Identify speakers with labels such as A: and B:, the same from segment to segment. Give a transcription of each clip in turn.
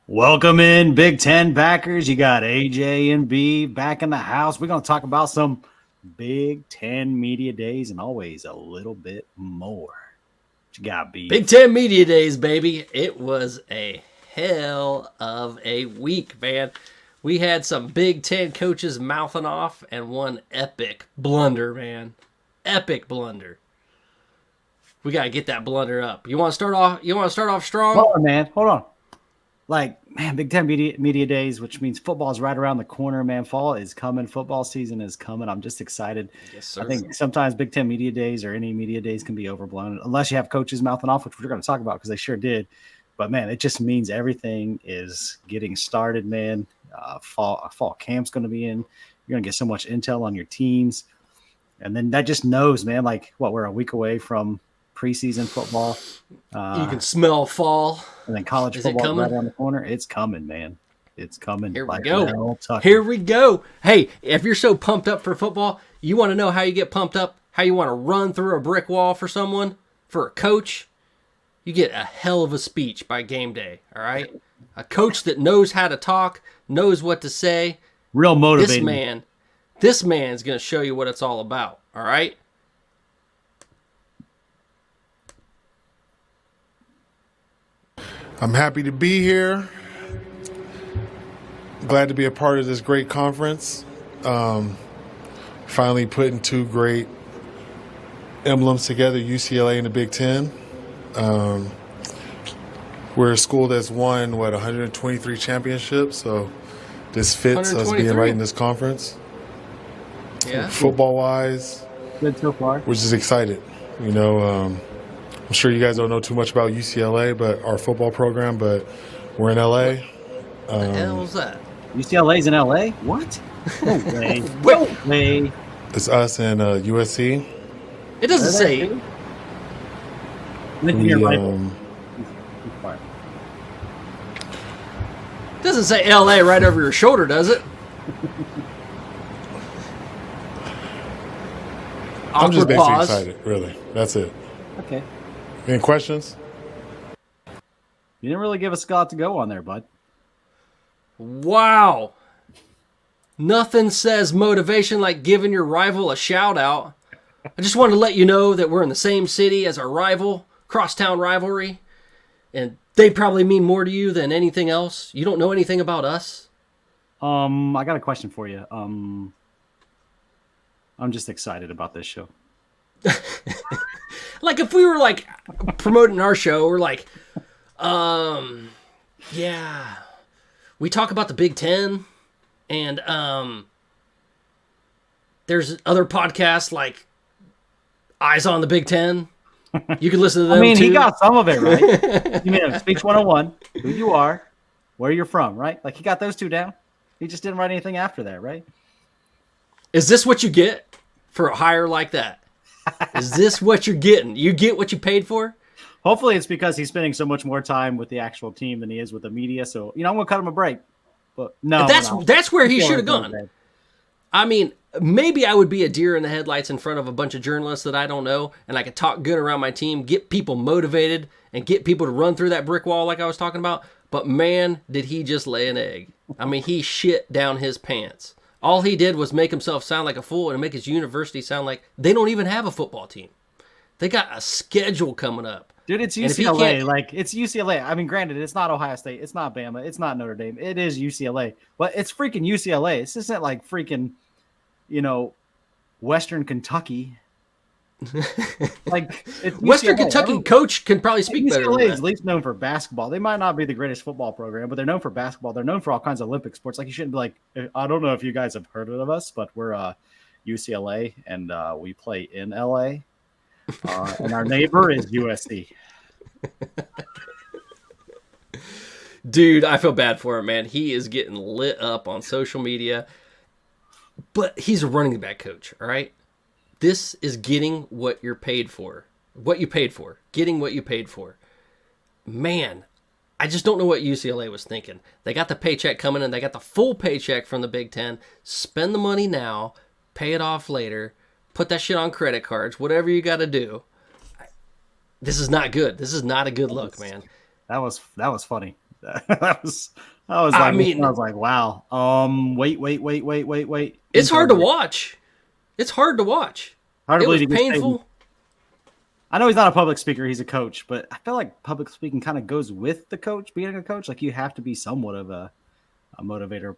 A: Welcome in, Big Ten backers. You got AJ and B back in the house. We're going to talk about some Big Ten media days and always a little bit more. What you got, B?
B: Big Ten media days, baby. It was a hell of a week, man. We had some Big Ten coaches mouthing off and one epic blunder, man. Epic blunder. We got to get that blunder up. You want to start off strong?
A: Hold on, man. Hold on. Big Ten media days, which means football is right around the corner, man. Fall is coming. Football season is coming. I'm just excited.
B: Yes, sir.
A: I think sometimes Big Ten media days or any media days can be overblown unless you have coaches mouthing off, which we're going to talk about because they sure did. But, man, it just means everything is getting started, man. Fall camp's going to be in. You're going to get so much intel on your teams. And then that just knows, man, we're a week away from preseason football.
B: You can smell fall.
A: And then college football right around the corner. It's coming, man. It's coming.
B: Here we go. Here we go. Hey, if you're so pumped up for football, you want to know how you get pumped up, how you want to run through a brick wall for someone, for a coach, you get a hell of a speech by game day, all right? A coach that knows how to talk, knows what to say.
A: Real motivating.
B: This man's going to show you what it's all about, all right?
C: I'm happy to be here. Glad to be a part of this great conference. Finally putting two great emblems together, UCLA and the Big Ten. We're a school that's won, 123 championships, so this fits us being right in this conference.
B: Yeah.
C: Football-wise,
A: good so far.
C: we're just excited. I'm sure you guys don't know too much about UCLA, but our football program, but we're in LA.
B: What the hell was that?
A: UCLA's in LA? What? No way. No way.
C: It's us and USC.
B: It doesn't say. Doesn't say LA right over your shoulder, does it?
C: I'm just basically
B: pause.
C: excited, really. That's it.
A: Okay.
C: Any questions?
A: You didn't really give us a lot to go on there, bud.
B: Wow. Nothing says motivation like giving your rival a shout out. I just wanted to let you know that we're in the same city as our rival, crosstown rivalry, and they probably mean more to you than anything else. You don't know anything about us?
A: I got a question for you. I'm just excited about this show.
B: Like if we were like promoting our show, we're like, yeah, we talk about the Big Ten, and there's other podcasts like Eyes on the Big Ten. You can listen to them.
A: He
B: too.
A: got some of it right. You mean Speech 101, who you are, where you're from, right? Like he got those two down. He just didn't write anything after that, right?
B: Is this what you get for a hire like that? Is this what you're getting? You get what you paid for?
A: Hopefully it's because he's spending so much more time with the actual team than he is with the media. So, I'm going to cut him a break. But no,
B: that's where he should have gone. I mean, maybe I would be a deer in the headlights in front of a bunch of journalists that I don't know, and I could talk good around my team, get people motivated, and get people to run through that brick wall like I was talking about. But man, did he just lay an egg. I mean, he shit down his pants. All he did was make himself sound like a fool and make his university sound like they don't even have a football team. They got a schedule coming up.
A: Dude, it's UCLA. It's UCLA. I mean, granted, it's not Ohio State. It's not Bama. It's not Notre Dame. It is UCLA. But it's freaking UCLA. This isn't like freaking, Western Kentucky. It's
B: Western
A: UCLA.
B: Kentucky coach can probably speak better than
A: UCLA is
B: that.
A: at least known for basketball. They might not be the greatest football program, but they're known for basketball. They're known for all kinds of Olympic sports. Like, you shouldn't be like, I don't know if you guys have heard of us, but we're UCLA, and we play in LA. And our neighbor is USC.
B: Dude, I feel bad for him, man. He is getting lit up on social media. But he's a running back coach, all right? This is getting what you're paid for. What you paid for. Getting what you paid for. Man, I just don't know what UCLA was thinking. They got the paycheck coming in. They got the full paycheck from the Big Ten. Spend the money now. Pay it off later. Put that shit on credit cards. Whatever you got to do. This is not good. This is not a good look, man.
A: That was funny. That was I was like, wow. Wait.
B: It's hard to watch. It's hard to watch.
A: Hard to
B: It was
A: believe he gets paid.
B: painful.
A: I know he's not a public speaker; he's a coach. But I feel like public speaking kind of goes with the coach, being a coach. Like you have to be somewhat of a motivator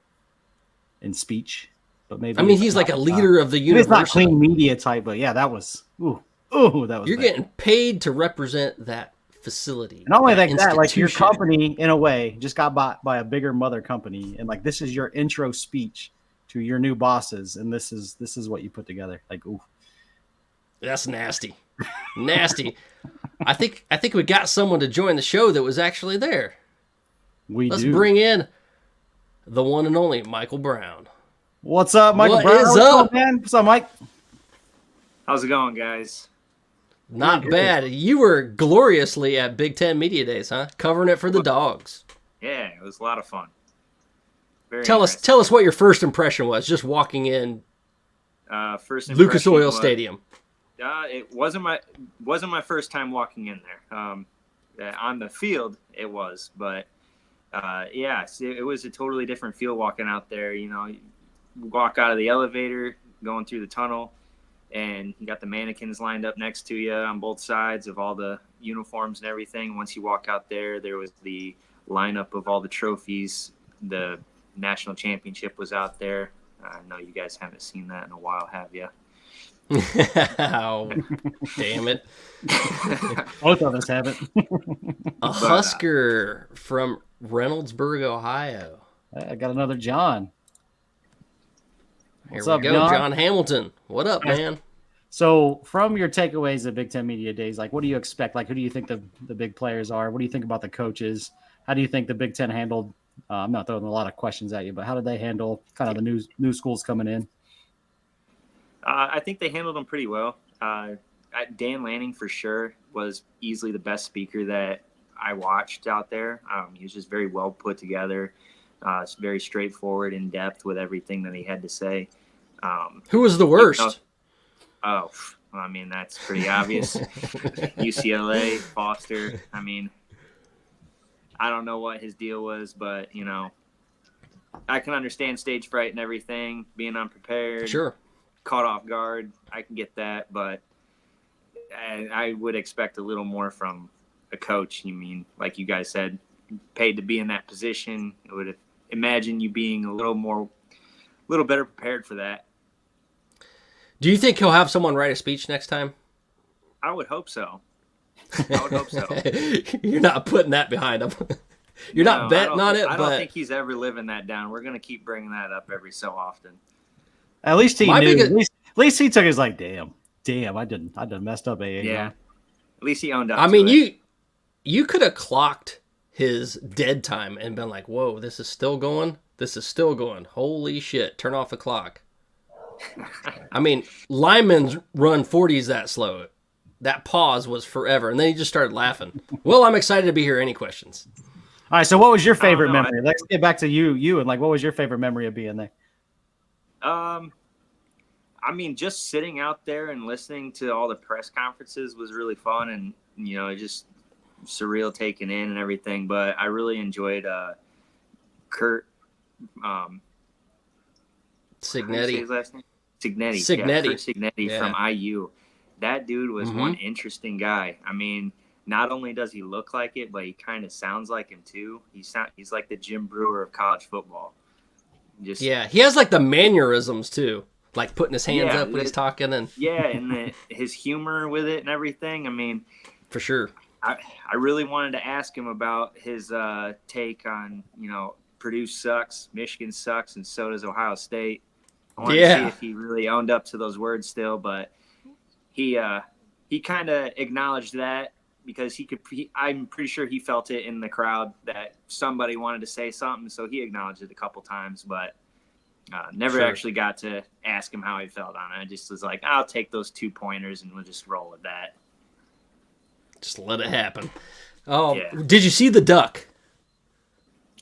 A: in speech. But maybe
B: I mean, he's like a leader of the
A: maybe it's not
B: university.
A: clean media type, but yeah, that was that was.
B: You're
A: bad.
B: getting paid to represent that facility.
A: Not only that, like your
B: institution.
A: company, in a way, just got bought by a bigger mother company, and like this is your intro speech to your new bosses, and this is what you put together. Like, ooh,
B: That's nasty. Nasty. I think we got someone to join the show that was actually there. Let's bring in the one and only Michael Brown.
A: What's up, Michael
B: What
A: Brown?
B: is
A: What's
B: up?
A: man? What's up, Mike?
D: How's it going, guys?
B: Not bad. You were gloriously at Big Ten Media Days, huh? Covering it for the Dawgs.
D: Yeah, it was a lot of fun.
B: Tell us what your first impression was, just walking in
D: First
B: Lucas
D: impression
B: Oil
D: was,
B: Stadium.
D: It wasn't my first time walking in there. On the field, it was, but yeah, it was a totally different feel walking out there. You know, you walk out of the elevator, going through the tunnel, and you got the mannequins lined up next to you on both sides of all the uniforms and everything. Once you walk out there, there was the lineup of all the trophies. The national championship was out there. I know you guys haven't seen that in a while, have you?
B: Oh, damn it.
A: Both of us haven't.
B: A Husker from Reynoldsburg, Ohio.
A: I got another John.
B: Here
A: What's
B: we
A: up,
B: go, John Hamilton. What up, man?
A: So, from your takeaways at Big Ten Media Days, like, what do you expect? Like, who do you think the big players are? What do you think about the coaches? How do you think the Big Ten handled? I'm not throwing a lot of questions at you, but how did they handle kind of the new schools coming in?
D: I think they handled them pretty well. Dan Lanning, for sure, was easily the best speaker that I watched out there. He was just very well put together. It's very straightforward, in depth with everything that he had to say.
B: Who was the worst?
D: I mean, that's pretty obvious. UCLA, Foster. I mean, I don't know what his deal was, but, you know, I can understand stage fright and everything, being unprepared.
B: Sure.
D: Caught off guard. I can get that, but I would expect a little more from a coach. You mean, like you guys said, paid to be in that position. I would imagine you being a little better prepared for that.
B: Do you think he'll have someone write a speech next time?
D: I would hope so. I would hope so.
B: You're not putting that behind him. You're not betting on it,
D: I
B: but
D: don't think he's ever living that down. We're going to keep bringing that up every so often.
A: At least he
B: My
A: knew.
B: biggest-
A: At least he took his like, damn, I done messed up.
D: Yeah. At least he owned up.
B: I
D: to
B: mean,
D: it.
B: you could have clocked his dead time and been like, whoa, this is still going? This is still going. Holy shit, turn off the clock. I mean, linemen's run 40s that slow. That pause was forever, and then he just started laughing. Well, I'm excited to be here. Any questions?
A: All right, so what was your favorite
D: know.
A: memory? Let's get back to you, and like, what was your favorite memory of being there?
D: I mean, just sitting out there and listening to all the press conferences was really fun, and, you know, just surreal taking in and everything. But I really enjoyed Kurt
B: Signetti.
D: his last name? Signetti.
B: Signetti.
D: Yeah, Kurt Signetti
B: Yeah.
D: from IU. That dude was one interesting guy. I mean, not only does he look like it, but he kind of sounds like him too. He's like the Jim Brewer of college football. Just
B: Yeah, he has like the mannerisms too, like putting his hands
D: Yeah,
B: up when he's talking, and
D: yeah, and his humor with it and everything. I mean,
B: for sure.
D: I really wanted to ask him about his take on, you know, Purdue sucks, Michigan sucks, and so does Ohio State. I wanted to see if he really owned up to those words still, but he kind of acknowledged that because I'm pretty sure he felt it in the crowd that somebody wanted to say something, so he acknowledged it a couple times, but never actually got to ask him how he felt on it. I just was like, I'll take those 2 pointers and we'll just roll with that.
B: Just let it happen. Oh,
D: Yeah.
B: Did you see the duck?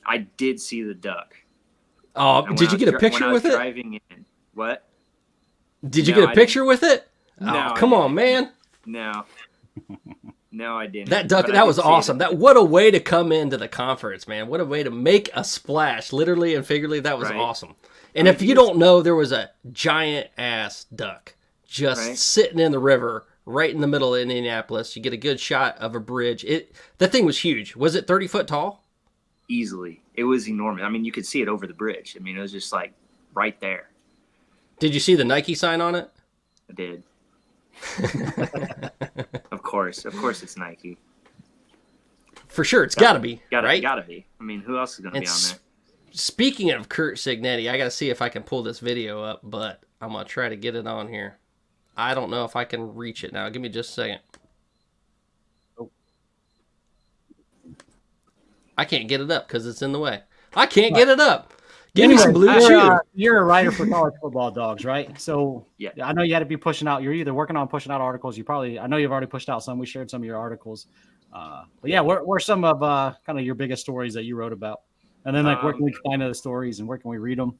D: I did see the duck.
B: Oh,
D: And
B: did you
D: when I
B: get a
D: was
B: picture
D: when I was
B: with it?
D: driving in. What?
B: Did you
D: No,
B: get a
D: I
B: picture with it?
D: No,
B: Oh,
D: I
B: come on,
D: didn't.
B: man.
D: No. No, I didn't.
B: That duck,
D: but I
B: that
D: did
B: was
D: see it.
B: awesome. What a way to come into the conference, man. What a way to make a splash, literally and figuratively. That was
D: Right.
B: awesome. And if you don't know, there was a giant ass duck just
D: Right.
B: sitting in the river right in the middle of Indianapolis. You get a good shot of a bridge. That thing was huge. Was it 30 foot tall?
D: Easily. It was enormous. I mean, you could see it over the bridge. I mean, it was just like right there.
B: Did you see the Nike sign on it?
D: I did. Of course it's Nike.
B: For sure, it's got to be, right?
D: Gotta be. I mean, who else is gonna be on there?
B: Speaking of Kurt Signetti, I got to see if I can pull this video up, but I'm going to try to get it on here. I don't know if I can reach it now. Give me just a second. I can't get it up because it's in the way. I can't get it up. Give me some blue chew.
A: You're a writer for college football, Dawgs, right? So
D: Yeah.
A: I know you had to be pushing out. You're either working on pushing out articles. I know you've already pushed out some. We shared some of your articles. But yeah, what are some of kind of your biggest stories that you wrote about? And then where can we find those stories and where can we read them?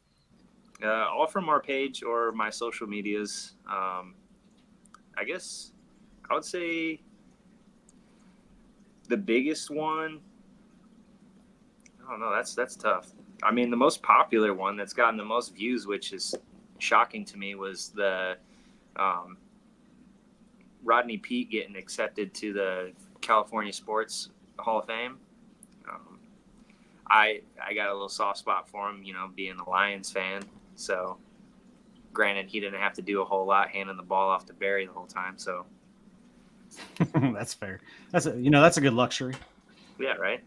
D: All from our page or my social medias. I guess I would say the biggest one. I don't know. That's tough. I mean, the most popular one that's gotten the most views, which is shocking to me, was the Rodney Peete getting accepted to the California Sports Hall of Fame. I got a little soft spot for him, being a Lions fan. So, granted, he didn't have to do a whole lot handing the ball off to Barry the whole time. So,
A: That's fair. That's a good luxury.
D: yeah, right.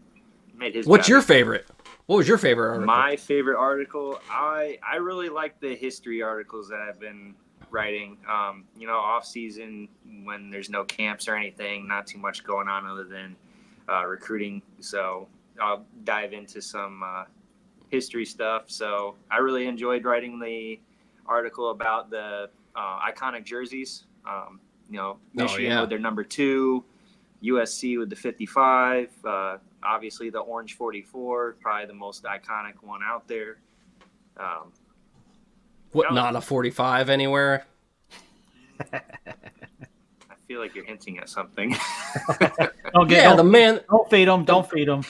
D: Made his
B: What's
D: job
B: your
D: easy.
B: favorite? What was your favorite article?
D: My favorite article, I really like the history articles that I've been writing. Off season when there's no camps or anything, not too much going on other than recruiting. So I'll dive into some history stuff. So I really enjoyed writing the article about the iconic jerseys. Michigan with their number 2, USC with the 55. Obviously, the orange 44, probably the most iconic one out there.
B: Not a 45 anywhere?
D: I feel like you're hinting at something.
B: The man.
A: Don't feed them. Don't feed them.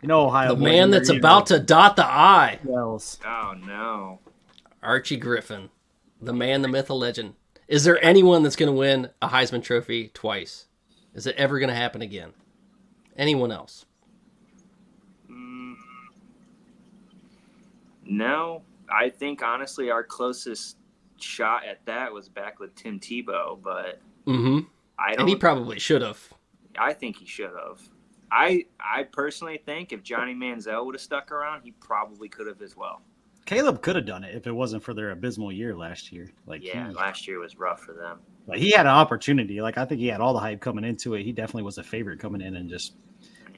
A: Ohio.
B: The man that's about to dot the I.
A: Wells.
D: Oh, no.
B: Archie Griffin. The man, the myth, the legend. Is there anyone that's going to win a Heisman Trophy twice? Is it ever going to happen again? Anyone else?
D: No. I think, honestly, our closest shot at that was back with Tim Tebow, but
B: And he probably should have.
D: I think he should have. I personally think if Johnny Manziel would have stuck around, he probably could have as well.
A: Caleb could have done it if it wasn't for their abysmal year last year.
D: Last year was rough for them.
A: He had an opportunity. I think he had all the hype coming into it. He definitely was a favorite coming in, and just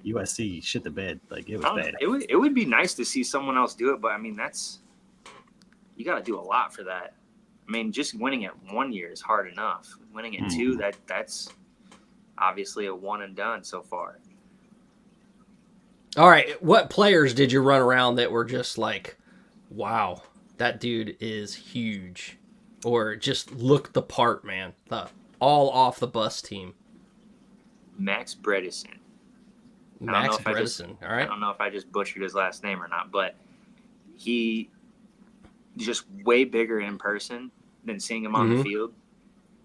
A: USC shit the bed. It was bad.
D: It would be nice to see someone else do it, but I mean you got to do a lot for that. I mean, just winning it 1 year is hard enough. Winning it 2, that's obviously a one and done so far.
B: All right, what players did you run around that were just like, wow, that dude is huge, or just looked the part, man? The all off the bus team.
D: Max Bredesen.
B: Max Bredesen. All right.
D: I don't know if I just butchered his last name or not, but he just way bigger in person than seeing him on the field,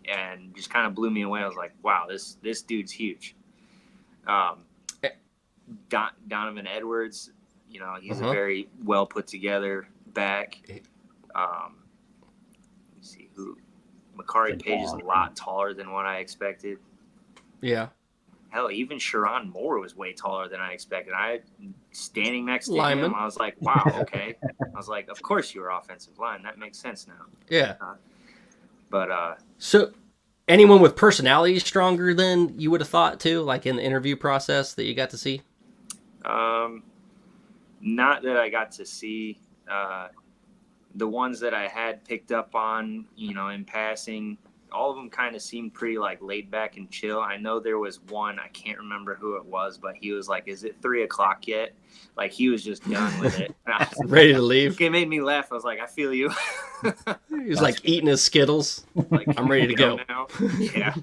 D: and just kind of blew me away. I was like, wow, this dude's huge. Donovan Edwards, he's a very well put together back. Let me see who. Makari Page is a lot taller than what I expected.
B: Yeah.
D: Hell, even Sharon Moore was way taller than I expected. Standing next to
B: Lineman.
D: him, I was like, wow, okay. I was like, of course you were offensive line. That makes sense now.
B: Yeah.
D: So
B: anyone with personality stronger than you would have thought too, like in the interview process that you got to see?
D: Not that I got to see. The ones that I had picked up on, in passing, all of them kind of seemed pretty laid back and chill. I know there was one, I can't remember who it was, but he was like, is it 3:00 yet? He was just done with it.
B: Ready to leave.
D: It made me laugh. I was like, I feel you.
B: He was eating his Skittles. I'm ready to go
D: now. Yeah.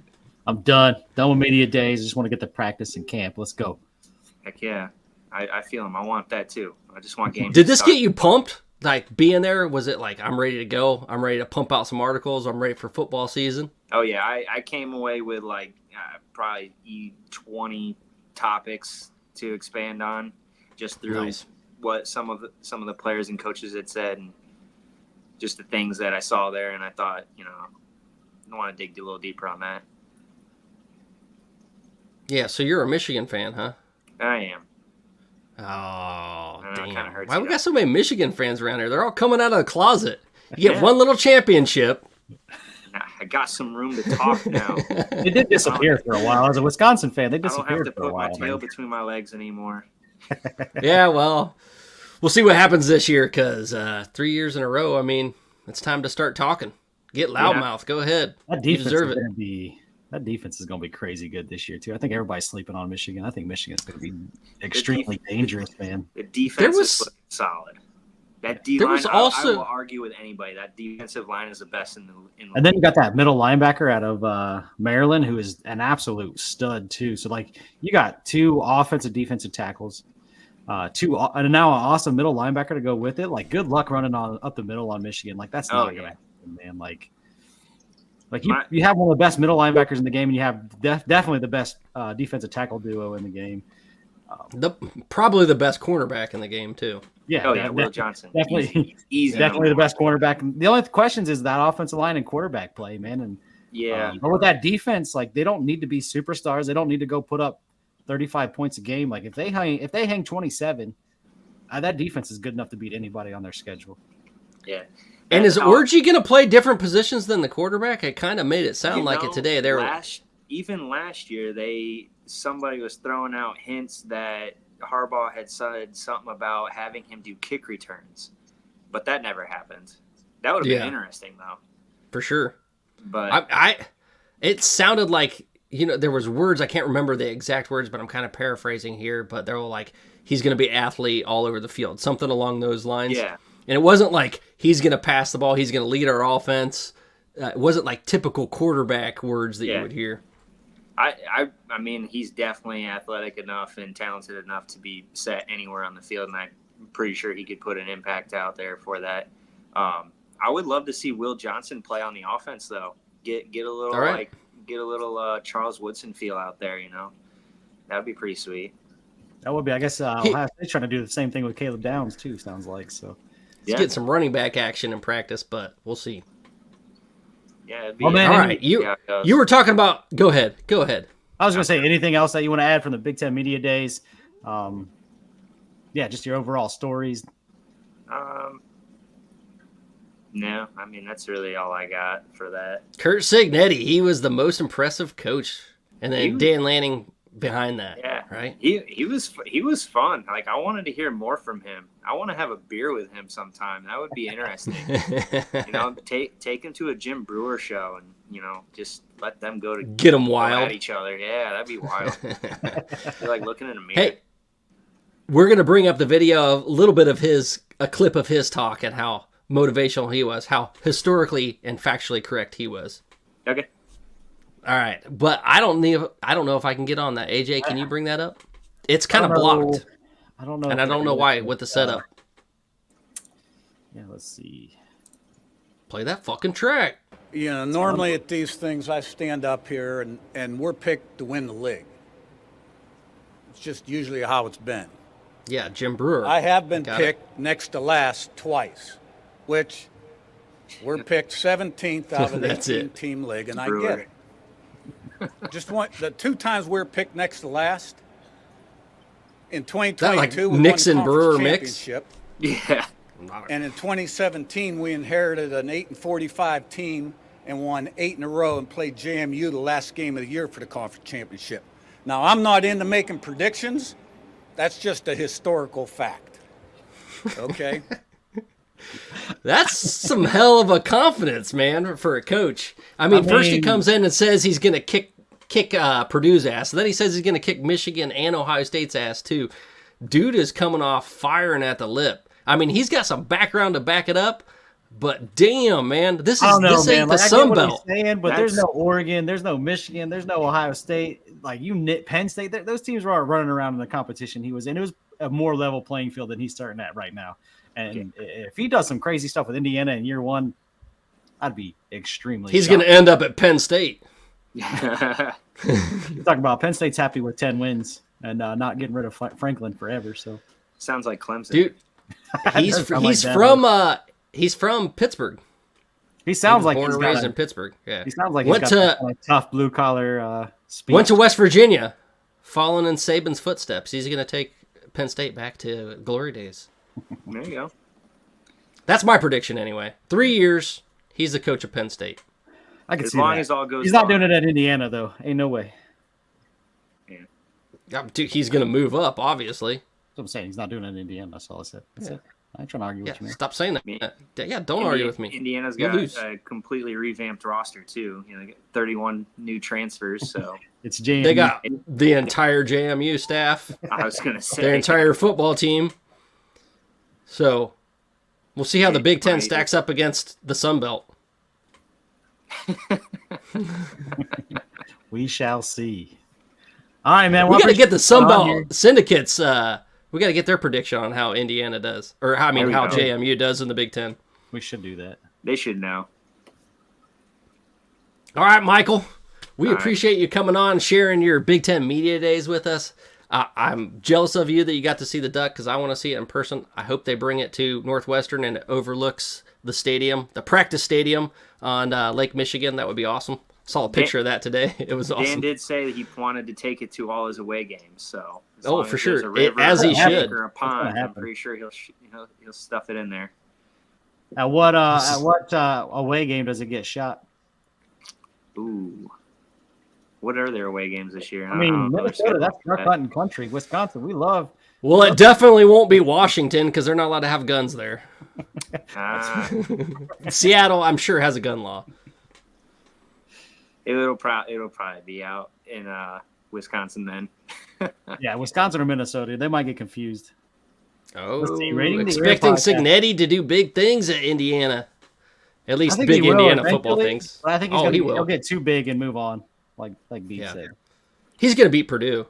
A: I'm done with media days. I just want to get to practice in camp. Let's go.
D: Heck yeah. I feel him. I want that too. I just want games.
B: Did this get you pumped? Like being there, was it like I'm ready to go? I'm ready to pump out some articles. I'm ready for football season.
D: Oh yeah, I came away with like probably 20 topics to expand on, just through what some of the players and coaches had said, and just the things that I saw there. And I thought, I want to dig a little deeper on that.
B: Yeah, so you're a Michigan fan, huh?
D: I am.
B: Oh, damn.
D: Kinda hurts
B: Why we got so many Michigan fans around here? They're all coming out of the closet. You get one little championship.
D: I got some room to talk now.
A: They did disappear for a while. As a Wisconsin fan, they disappeared
D: I don't have to
A: for a
D: put
A: while.
D: my tail between my legs anymore.
B: Yeah, well, we'll see what happens this year because 3 years in a row, I mean, it's time to start talking. Get loudmouth. Go ahead.
A: That
B: You
A: defense
B: deserve
A: is
B: it.
A: going to be. That defense is going to be crazy good this year too. I think everybody's sleeping on Michigan. I think Michigan's going to be extremely dangerous, man.
D: The defense is solid. That D line, I will argue with anybody. That defensive line is the best in the
A: And then you got that middle linebacker out of Maryland, who is an absolute stud too. So like you got two offensive defensive tackles, and now an awesome middle linebacker to go with it. Like good luck running up the middle on Michigan. Like that's not going to happen, man. Like you have one of the best middle linebackers in the game, and you have definitely the best defensive tackle duo in the game.
B: Probably the best cornerback in the game too.
D: Yeah, Will Johnson.
A: Definitely, easy definitely the best cornerback. The only questions is that offensive line and quarterback play, man. And but with that defense, like they don't need to be superstars. They don't need to go put up 35 points a game. Like if they hang 27, that defense is good enough to beat anybody on their schedule.
D: Yeah.
B: And is Orgy going to play different positions than the quarterback? It kind of made it sound like it today.
D: Even last year, somebody was throwing out hints that Harbaugh had said something about having him do kick returns, but that never happened. That would have been interesting, though.
B: For sure.
D: But
B: it sounded like there was words, I can't remember the exact words, but I'm kind of paraphrasing here. But they were like, he's going to be athlete all over the field, something along those lines.
D: Yeah.
B: And it wasn't like he's going to pass the ball, he's going to lead our offense. It wasn't like typical quarterback words that you would hear.
D: I mean, he's definitely athletic enough and talented enough to be set anywhere on the field, and I'm pretty sure he could put an impact out there for that. I would love to see Will Johnson play on the offense, though. Get a little Charles Woodson feel out there, That would be pretty sweet.
A: That would be, I guess. Ohio State's trying to do the same thing with Caleb Downs too. Sounds like so.
B: Let's get some running back action in practice, but we'll see.
D: Yeah.
B: All right. You were talking about. Go ahead.
A: I was going to say anything else that you want to add from the Big Ten Media Days. Just your overall stories.
D: No, I mean that's really all I got for that.
B: Curt Cignetti, he was the most impressive coach, and then Dan Lanning behind that. Yeah, right.
D: He was fun. Like I wanted to hear more from him. I want to have a beer with him sometime. That would be interesting. Take him to a Jim Brewer show and just let them
B: get them wild
D: at each other. Yeah, that'd be wild. You're like looking in a mirror.
B: Hey, we're gonna bring up the video of a little bit of a clip of his talk and how motivational he was, how historically and factually correct he was.
D: Okay.
B: All right, but I don't know if I can get on that. AJ, can you bring that up? It's kind of blocked.
A: I don't know.
B: And I don't know why with the setup.
A: Yeah, let's see.
B: Play that fucking track.
E: Normally at these things I stand up here and we're picked to win the league. It's just usually how it's been.
B: Yeah, Jim Brewer.
E: I have been picked next to last twice, which we're picked 17th out of an 18-team league, and I get it. The 2 times we were picked next to last in 2022,
B: like Nixon Brewer mix.
D: Yeah.
E: And in 2017, we inherited an 8-45 team and won 8 in a row and played JMU the last game of the year for the conference championship. Now, I'm not into making predictions. That's just a historical fact. Okay.
B: That's some hell of a confidence, man, for a coach. I mean, first he comes in and says he's going to kick Purdue's ass. And then he says he's going to kick Michigan and Ohio State's ass, too. Dude is coming off firing at the lip. I mean, he's got some background to back it up. But damn, man, this
A: I
B: is
A: don't know,
B: this
A: man.
B: ain't
A: Like,
B: the
A: I get
B: Sun
A: what
B: Belt.
A: he's saying, but there's no Oregon, there's no Michigan, there's no Ohio State. Like Penn State, those teams were running around in the competition he was in. It was a more level playing field than he's starting at right now. And if he does some crazy stuff with Indiana in year one, I'd be extremely.
B: He's going to end up at Penn State.
A: You're talking about Penn State's happy with 10 wins and not getting rid of Franklin forever. So
D: sounds like Clemson,
B: dude. He's from Pittsburgh.
A: He sounds like
B: born and raised in Pittsburgh. Yeah,
A: he sounds like
B: went
A: he's got a tough blue collar.
B: Went to West Virginia, following in Saban's footsteps. He's going to take Penn State back to glory days.
D: There you go.
B: That's my prediction anyway. 3 years, he's the coach of Penn State.
A: I can
D: as
A: see
D: long
A: that.
D: as all goes.
A: He's not doing it at Indiana though. Ain't no way.
B: Yeah, dude, he's going to move up, obviously.
A: That's what I'm saying. He's not doing it in Indiana. That's all I said. That's it. I ain't trying to argue with you, man.
B: Stop saying that. Yeah, don't argue with me.
D: Indiana's got a completely revamped roster too. You know, they got 31 new transfers. So
A: it's JMU.
B: They got the entire JMU staff.
D: I was gonna say
B: their entire football team. So we'll see how the Big Ten stacks up against the Sun Belt.
A: We shall see. All right, man.
B: We got to get the Sun Belt syndicates. We got to get their prediction on how Indiana does, or how JMU does in the Big Ten.
A: We should do that.
D: They should know.
B: All right, Michael. We appreciate you coming on, sharing your Big Ten Media Days with us. I'm jealous of you that you got to see the Duck because I want to see it in person. I hope they bring it to Northwestern and it overlooks the stadium, the practice stadium on Lake Michigan. That would be awesome. Saw a picture of that today. It was awesome.
D: Dan did say that he wanted to take it to all his away games. So
B: for sure, as he should.
D: Or a pond, I'm pretty sure he'll stuff it in there.
A: At what away game does it get shot?
D: Ooh, what are their away games this year?
A: I mean, Minnesota, that's duck hunting country. Wisconsin, we love.
B: Well, it definitely won't be Washington because they're not allowed to have guns there. Seattle, I'm sure, has a gun law.
D: It'll probably be out in Wisconsin then.
A: Yeah, Wisconsin or Minnesota, they might get confused.
B: Oh, expecting Signetti to do big things at Indiana. At least big Indiana football things.
A: But I think he'll get too big and move on, like B said.
B: He's going to beat Purdue.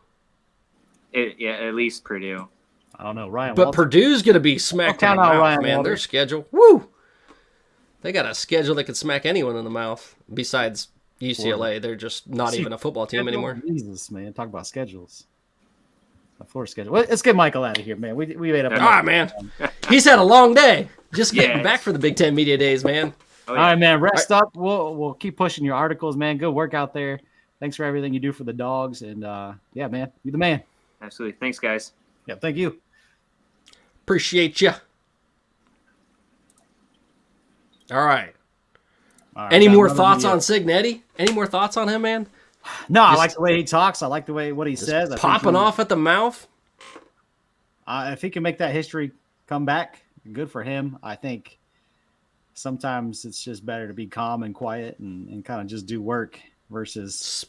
D: At least Purdue.
A: I don't know, Ryan.
B: But Purdue's going to be smacked in the mouth, man. Their schedule, woo! They got a schedule that could smack anyone in the mouth besides UCLA. They're just not even a football team anymore.
A: Jesus, man. Talk about schedules. The floor schedule. Let's get Michael out of here, man. We made up.
B: All right, man. He's had a long day. Just getting back for the Big Ten Media Days, man.
A: All right, man. Rest up. We'll keep pushing your articles, man. Good work out there. Thanks for everything you do for the Dawgs. And, yeah, man. You're the man.
D: Absolutely. Thanks, guys.
A: Yeah, thank you.
B: Appreciate you. All right. Any more thoughts on Signetti? Any more thoughts on him, man?
A: No, I like the way he talks. I like the way what he says.
B: Popping off at the mouth.
A: If he can make that history come back, good for him. I think sometimes it's just better to be calm and quiet and kind of just do work versus.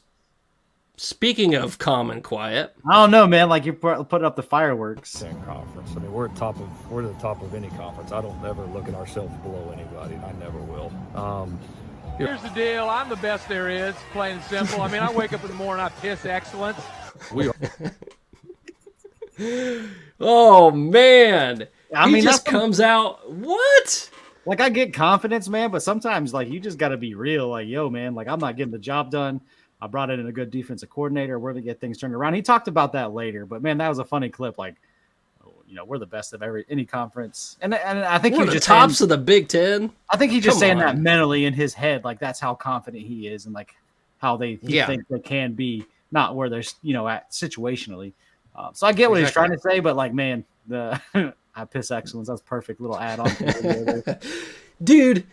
B: Speaking of calm and quiet,
A: I don't know, man. Like you're putting up the fireworks.
F: Conference. I mean, we're at the top of any conference. I don't ever look at ourselves below anybody. And I never will.
G: Here's the deal. I'm the best there is, plain and simple. I mean, I wake up in the morning, I piss excellence.
F: We are.
B: Oh, man.
A: He
B: just comes out. What?
A: Like, I get confidence, man, but sometimes, like, you just got to be real. Like, yo, man, like, I'm not getting the job done. I brought in a good defensive coordinator. We're going to get things turned around. He talked about that later, but, man, that was a funny clip. Like, we're the best of any conference. And I think
B: we're the tops of the Big Ten.
A: I think he's just saying that mentally in his head. Like, that's how confident he is and, like, how he think they can be, not where they're, at situationally. So I get what he's trying to say, but, like, man, I piss excellence. That's perfect little add-on.
B: Dude,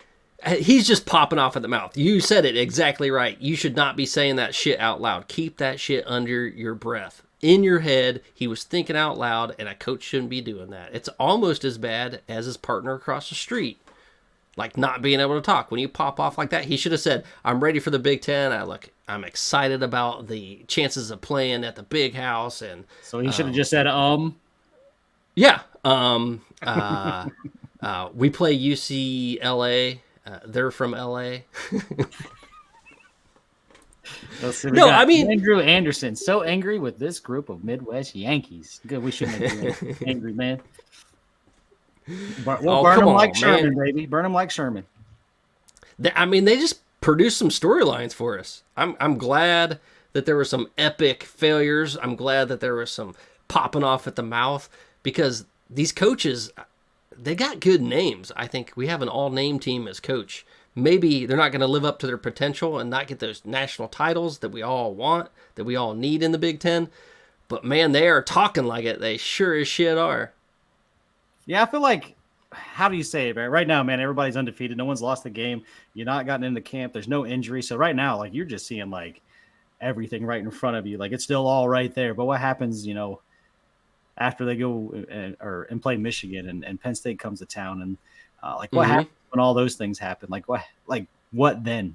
B: he's just popping off at the mouth. You said it exactly right. You should not be saying that shit out loud. Keep that shit under your breath. In your head, he was thinking out loud, and a coach shouldn't be doing that. It's almost as bad as his partner across the street, like not being able to talk. When you pop off like that, he should have said, I'm ready for the Big Ten. I'm excited about the chances of playing at the big house. And
A: so he should have just said,
B: Yeah. We play UCLA. They're from LA.
A: No, I mean Andrew Anderson, so angry with this group of Midwest Yankees. Good, we shouldn't make you angry, man. We'll burn them like Sherman, baby. Burn them like Sherman.
B: I mean, they just produced some storylines for us. I'm glad that there were some epic failures. I'm glad that there was some popping off at the mouth, because these coaches, they got good names. I think we have an all-name team as coach. Maybe they're not going to live up to their potential and not get those national titles that we all want, that we all need in the Big Ten. But, man, they are talking like it. They sure as shit are.
A: Yeah, I feel like, how do you say it, man? Right now, man, everybody's undefeated. No one's lost a game. You're not gotten into camp. There's no injury. So right now, like, you're just seeing, like, everything right in front of you. Like, it's still all right there. But what happens, you know, after they go and play Michigan and Penn State comes to town, and what happens when all those things happen? Like what then?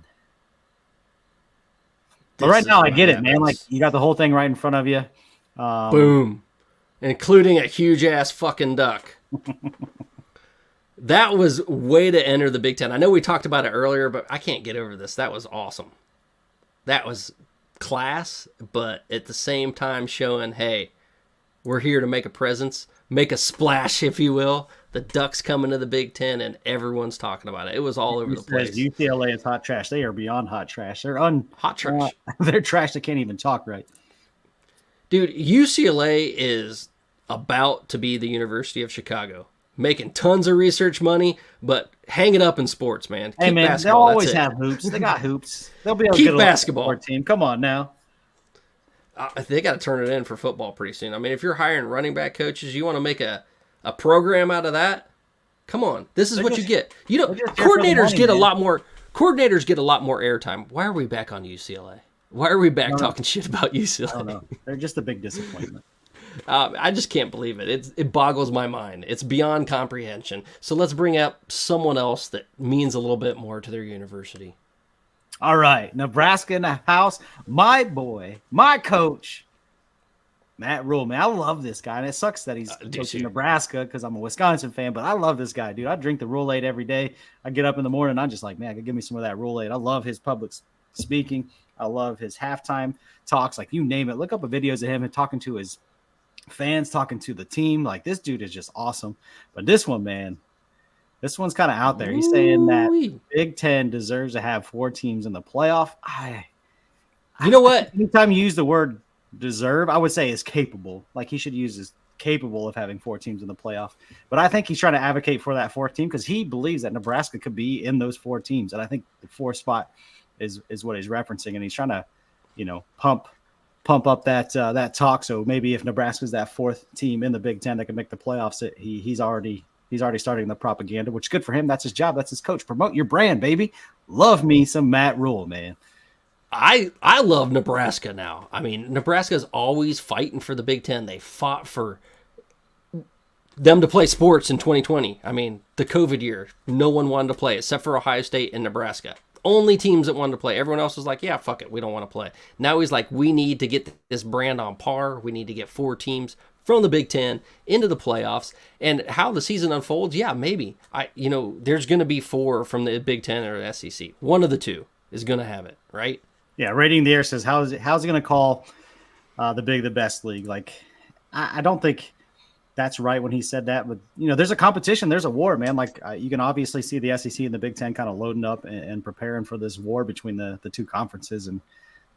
A: But right now, I get it, man. Like, you got the whole thing right in front of you.
B: Boom. Including a huge ass fucking duck. That was way to enter the Big Ten. I know we talked about it earlier, but I can't get over this. That was awesome. That was class, but at the same time showing, hey, we're here to make a presence, make a splash, if you will. The Ducks coming to the Big Ten, and everyone's talking about it. It was all over the place.
A: UCLA is hot trash. They are beyond hot trash. They're
B: hot trash.
A: They're trash. They can't even talk right.
B: Dude, UCLA is about to be the University of Chicago, making tons of research money, but hang it up in sports, man.
A: Hey,
B: keep
A: man,
B: basketball.
A: They'll always have hoops. They got hoops. They'll be able
B: keep
A: to get
B: basketball.
A: A team. Come on now.
B: They got to turn it in for football pretty soon. I mean, if you're hiring running back coaches, you want to make a program out of that? Come on. This is what you get. You know, coordinators get a lot more airtime. Why are we back on UCLA? Why are we back talking shit about UCLA?
A: I don't know. They're just a big disappointment.
B: I just can't believe it. It boggles my mind. It's beyond comprehension. So let's bring up someone else that means a little bit more to their university.
A: All right, Nebraska in the house. My boy, my coach, Matt Rule. Man, I love this guy, and it sucks that he's coaching Nebraska because I'm a Wisconsin fan, but I love this guy, dude. I drink the Rule-Aid every day. I get up in the morning, and I'm just like, man, I could give me some of that Rule-Aid. I love his public speaking. I love his halftime talks. Like, you name it. Look up videos of him and talking to his fans, talking to the team. Like, this dude is just awesome. But this one, man, this one's kind of out there. He's saying that Big Ten deserves to have 4 teams in the playoff.
B: You know what?
A: Anytime you use the word deserve, I would say is capable. Like, he should use is capable of having 4 teams in the playoff. But I think he's trying to advocate for that 4th team because he believes that Nebraska could be in those 4 teams. And I think the 4th spot is what he's referencing. And he's trying to, you know, pump up that talk. So maybe if Nebraska's that 4th team in the Big Ten that can make the playoffs, he's already starting the propaganda, which is good for him. That's his job. That's his coach. Promote your brand, baby. Love me some Matt Rule, man.
B: I love Nebraska now. I mean, Nebraska's always fighting for the Big Ten. They fought for them to play sports in 2020. I mean, the COVID year, no one wanted to play except for Ohio State and Nebraska. Only teams that wanted to play. Everyone else was like, yeah, fuck it. We don't want to play. Now he's like, we need to get this brand on par. We need to get 4 teams from the Big Ten into the playoffs. And how the season unfolds, yeah, maybe. There's going to be 4 from the Big Ten or the SEC. One of the 2 is going to have it, right?
A: Yeah, Rating the Air says, how's he going to call the best league? Like, I don't think that's right when he said that. But, you know, there's a competition. There's a war, man. Like, you can obviously see the SEC and the Big Ten kind of loading up and preparing for this war between the 2 conferences. And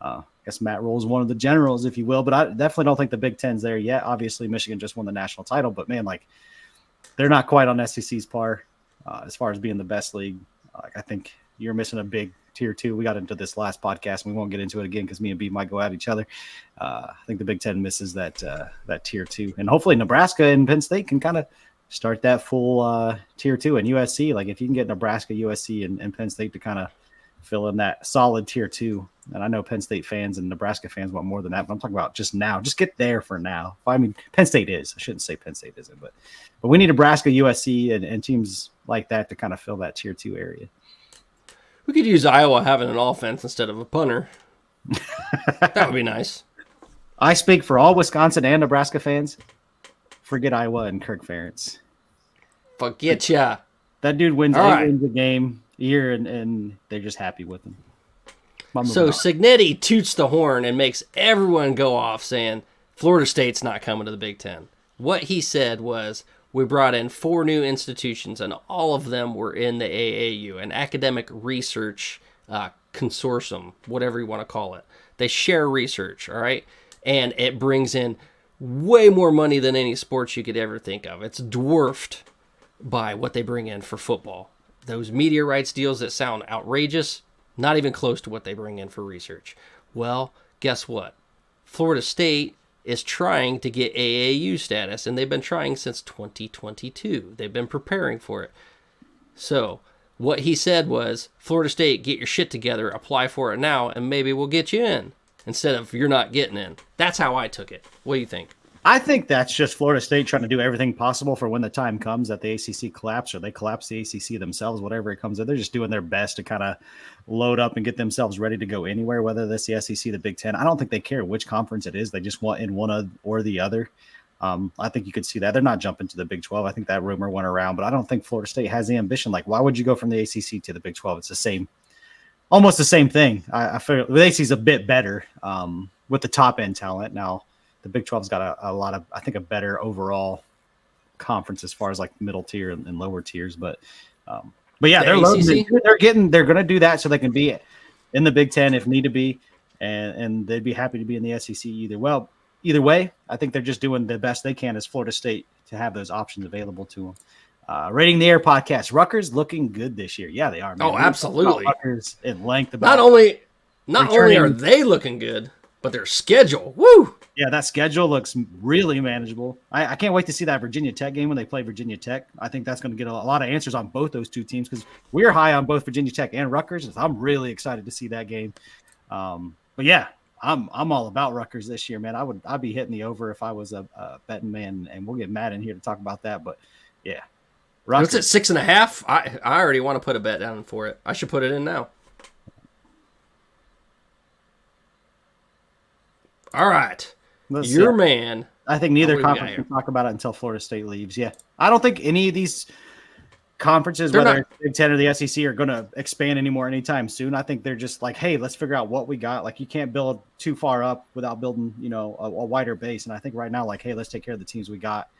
A: I guess Matt Rule is one of the generals, if you will. But I definitely don't think the Big Ten's there yet. Obviously, Michigan just won the national title. But, man, like, they're not quite on SEC's par as far as being the best league. I think you're missing a big Tier 2. We got into this last podcast, and we won't get into it again because me and B might go at each other. I think the Big Ten misses that Tier 2. And hopefully Nebraska and Penn State can kind of start that full Tier 2. And USC, like if you can get Nebraska, USC, and Penn State to kind of fill in that solid Tier 2. And I know Penn State fans and Nebraska fans want more than that, but I'm talking about just now. Just get there for now. I mean, Penn State is. I shouldn't say Penn State isn't, but we need Nebraska, USC, and teams like that to kind of fill that Tier 2 area.
B: We could use Iowa having an offense instead of a punter. That would be nice.
A: I speak for all Wisconsin and Nebraska fans. Forget Iowa and Kirk Ferentz.
B: Forget ya.
A: That dude wins
B: All
A: 8
B: right.
A: wins a game year, and they're just happy with him.
B: So Cignetti toots the horn and makes everyone go off saying Florida State's not coming to the Big Ten. What he said was, we brought in 4 new institutions, and all of them were in the AAU, an academic research consortium, whatever you want to call it. They share research, all right? And it brings in way more money than any sports you could ever think of. It's dwarfed by what they bring in for football. Those media rights deals that sound outrageous, not even close to what they bring in for research. Well, guess what? Florida State is trying to get AAU status, and they've been trying since 2022. They've been preparing for it. So what he said was, Florida State, get your shit together, apply for it now, and maybe we'll get you in, instead of you're not getting in. That's how I took it. What do you think?
A: I think that's just Florida State trying to do everything possible for when the time comes that the ACC collapse, or they collapse the ACC themselves, whatever it comes to. They're just doing their best to kind of load up and get themselves ready to go anywhere, whether that's the SEC, the Big Ten. I don't think they care which conference it is. They just want in one or the other. I think you could see that. They're not jumping to the Big 12. I think that rumor went around, but I don't think Florida State has the ambition. Like, why would you go from the ACC to the Big 12? It's the same, almost the same thing. I feel the ACC is a bit better with the top end talent. Now, the Big 12's got a lot of, I think, a better overall conference as far as like middle tier and lower tiers. But yeah, they're going to do that so they can be in the Big 10 if need to be, and they'd be happy to be in the SEC either. Well, either way, I think they're just doing the best they can as Florida State to have those options available to them. Rating the Air podcast, Rutgers looking good this year. Yeah, they are. Man.
B: Oh, absolutely.
A: Rutgers in length. About
B: not only are they looking good, but their schedule, woo!
A: Yeah, that schedule looks really manageable. I can't wait to see that Virginia Tech game when they play Virginia Tech. I think that's going to get a lot of answers on both those two teams because we're high on both Virginia Tech and Rutgers. I'm really excited to see that game. But yeah, I'm all about Rutgers this year, man. I'd be hitting the over if I was a betting man, and we'll get Matt in here to talk about that. But yeah,
B: Rutgers. It's at 6.5. I already want to put a bet down for it. I should put it in now. All right. Your man.
A: I think neither conference can talk about it until Florida State leaves. Yeah. I don't think any of these conferences, whether it's Big Ten or the SEC, are going to expand anymore anytime soon. I think they're just like, hey, let's figure out what we got. Like, you can't build too far up without building, a wider base. And I think right now, like, hey, let's take care of the teams we got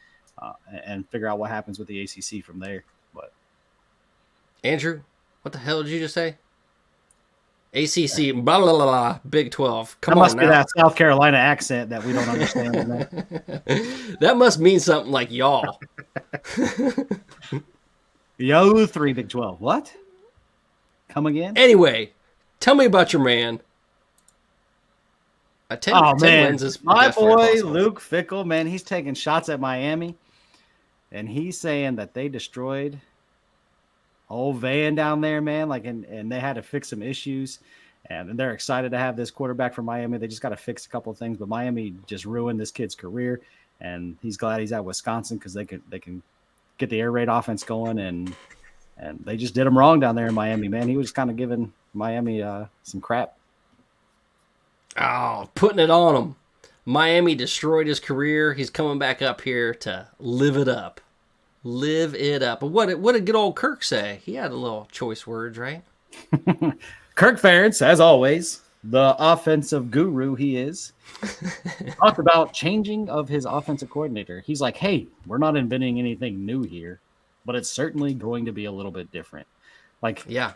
A: and figure out what happens with the ACC from there. But
B: Andrew, what the hell did you just say? ACC, blah, blah, blah, blah, Big 12. Come on,
A: must be that South Carolina accent that we don't understand.
B: That must mean something like y'all.
A: Yo, 3 Big 12. What? Come again?
B: Anyway, tell me about your man. 10 wins is
A: my boy Luke Fickell, man. He's taking shots at Miami, and he's saying that they destroyed old Van down there, man. Like, and they had to fix some issues, and they're excited to have this quarterback from Miami. They just got to fix a couple of things, but Miami just ruined this kid's career, and he's glad he's at Wisconsin because they can get the air raid offense going, and they just did him wrong down there in Miami, man. He was kind of giving Miami some crap.
B: Oh, putting it on him. Miami destroyed his career. He's coming back up here to live it up. Live it up. But what did good old Kirk say? He had a little choice words, right?
A: Kirk Ferentz, as always, the offensive guru he is, talked about changing of his offensive coordinator. He's like, hey, we're not inventing anything new here, but it's certainly going to be a little bit different. Like,
B: yeah,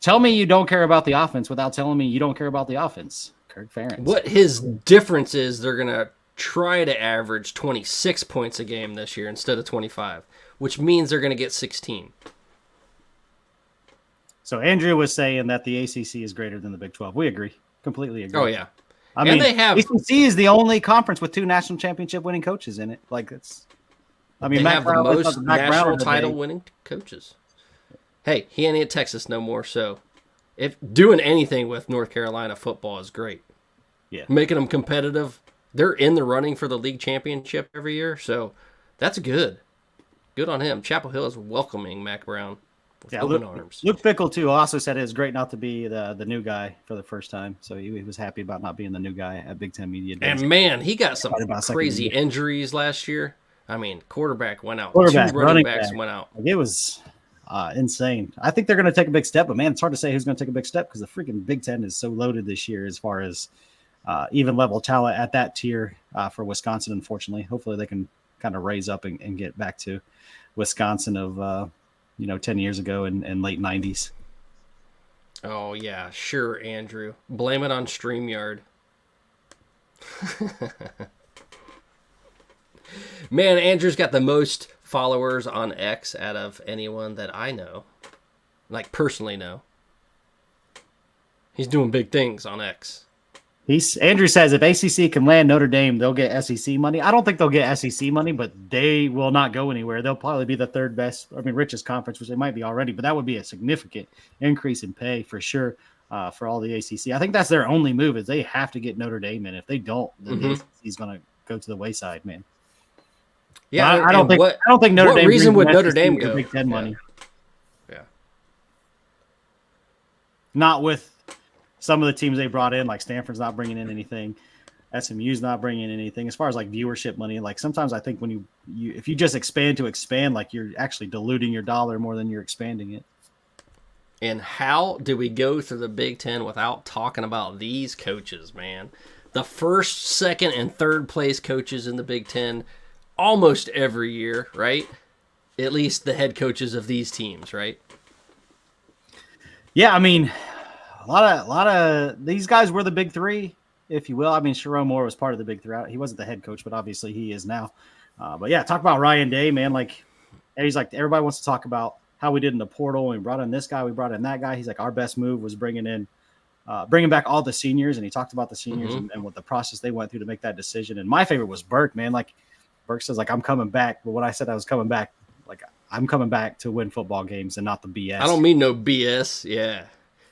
A: tell me you don't care about the offense without telling me you don't care about the offense. Kirk Ferentz.
B: What his difference is, they're going to try to average 26 points a game this year instead of 25, which means they're going to get 16.
A: So Andrew was saying that the ACC is greater than the Big 12. We agree. Completely agree.
B: Oh, yeah.
A: I mean, ACC is the only conference with 2 national championship winning coaches in it. Like, it's, I mean,
B: they
A: Matt
B: have
A: Brown,
B: the most national title winning coaches. Hey, he ain't at Texas no more, so if doing anything with North Carolina football is great.
A: Yeah.
B: Making them competitive. They're in the running for the league championship every year, so that's good. Good on him. Chapel Hill is welcoming Mac Brown with open arms.
A: Luke Fickell, too, also said it was great not to be the new guy for the first time. So he was happy about not being the new guy at Big Ten Media Days.
B: And, man, he got some crazy injuries last year. I mean, quarterback went out.
A: Quarterback,
B: Two running
A: running
B: backs
A: back.
B: went out.
A: Like, it was insane. I think they're going to take a big step, but man, it's hard to say who's going to take a big step because the freaking Big Ten is so loaded this year as far as even level talent at that tier for Wisconsin. Unfortunately, hopefully they can kind of raise up and get back to Wisconsin of 10 years ago and late 90s.
B: Oh yeah, sure, Andrew. Blame it on StreamYard. Man, Andrew's got the most followers on X out of anyone that I know, like personally know. He's doing big things on X.
A: Andrew says if ACC can land Notre Dame, they'll get SEC money. I don't think they'll get SEC money, but they will not go anywhere. They'll probably be the third best, richest conference, which they might be already, but that would be a significant increase in pay for sure for all the ACC. I think that's their only move is they have to get Notre Dame in. If they don't, then the ACC is going to go to the wayside, man.
B: Yeah,
A: I don't think Notre Dame.
B: What reason would Notre
A: SEC
B: Dame go?
A: Big Ten money.
B: Yeah.
A: Not with some of the teams they brought in, like Stanford's not bringing in anything, SMU's not bringing in anything. As far as like viewership money, like sometimes I think when if you just expand to expand, like you're actually diluting your dollar more than you're expanding it.
B: And how do we go through the Big Ten without talking about these coaches, man? The first, second, and third place coaches in the Big Ten almost every year, right? At least the head coaches of these teams, right?
A: Yeah, I mean, a lot of these guys were the big three, if you will. I mean, Sharon Moore was part of the big three. He wasn't the head coach, but obviously he is now. But yeah, talk about Ryan Day, man. Like, he's like, everybody wants to talk about how we did in the portal. And we brought in this guy, we brought in that guy. He's like, our best move was bringing back all the seniors. And he talked about the seniors and what the process they went through to make that decision. And my favorite was Burke, man. Like, Burke says, like, I'm coming back. But when I said I was coming back, like, I'm coming back to win football games and not the BS.
B: I don't mean no BS. Yeah.